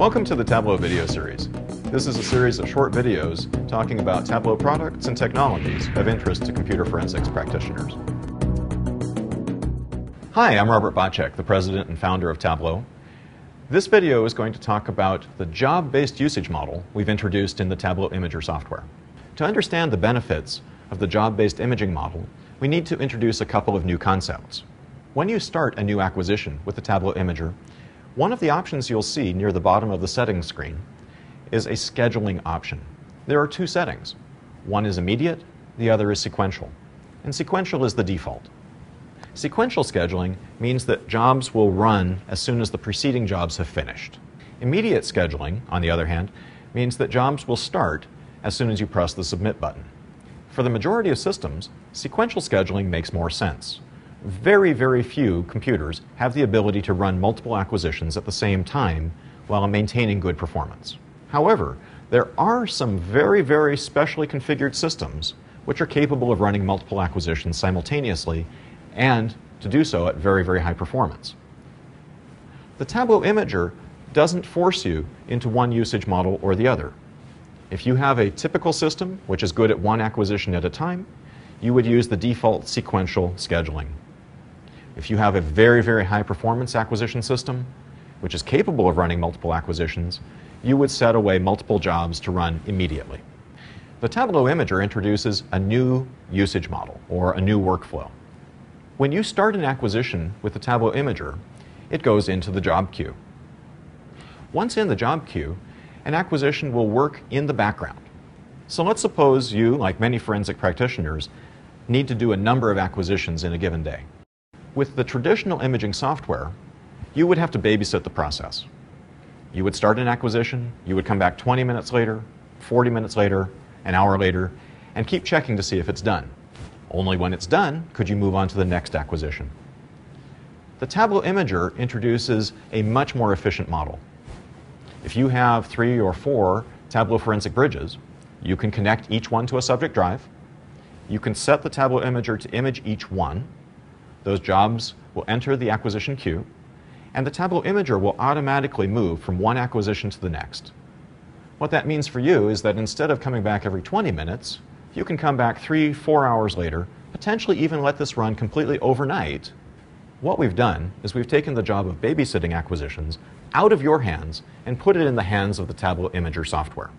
Welcome to the Tableau video series. This is a series of short videos talking about Tableau products and technologies of interest to computer forensics practitioners. Hi, I'm Robert Bacek, the president and founder of Tableau. This video is going to talk about the job-based usage model we've introduced in the Tableau Imager software. To understand the benefits of the job-based imaging model, we need to introduce a couple of new concepts. When you start a new acquisition with the Tableau Imager, one of the options you'll see near the bottom of the settings screen is a scheduling option. There are two settings. One is immediate, the other is sequential. And sequential is the default. Sequential scheduling means that jobs will run as soon as the preceding jobs have finished. Immediate scheduling, on the other hand, means that jobs will start as soon as you press the submit button. For the majority of systems, sequential scheduling makes more sense. Very, very few computers have the ability to run multiple acquisitions at the same time while maintaining good performance. However, there are some very, very specially configured systems which are capable of running multiple acquisitions simultaneously and to do so at very, very high performance. The Tableau Imager doesn't force you into one usage model or the other. If you have a typical system which is good at one acquisition at a time, you would use the default sequential scheduling. If you have a very, very high performance acquisition system, which is capable of running multiple acquisitions, you would set away multiple jobs to run immediately. The Tableau Imager introduces a new usage model, or a new workflow. When you start an acquisition with the Tableau Imager, it goes into the job queue. Once in the job queue, an acquisition will work in the background. So let's suppose you, like many forensic practitioners, need to do a number of acquisitions in a given day. With the traditional imaging software, you would have to babysit the process. You would start an acquisition, you would come back 20 minutes later, 40 minutes later, an hour later, and keep checking to see if it's done. Only when it's done could you move on to the next acquisition. The Tableau Imager introduces a much more efficient model. If you have 3 or 4 Tableau forensic bridges, you can connect each one to a subject drive. You can set the Tableau Imager to image each one. Those jobs will enter the acquisition queue, and the Tableau Imager will automatically move from one acquisition to the next. What that means for you is that instead of coming back every 20 minutes, you can come back 3-4 hours later, potentially even let this run completely overnight. What we've done is we've taken the job of babysitting acquisitions out of your hands and put it in the hands of the Tableau Imager software.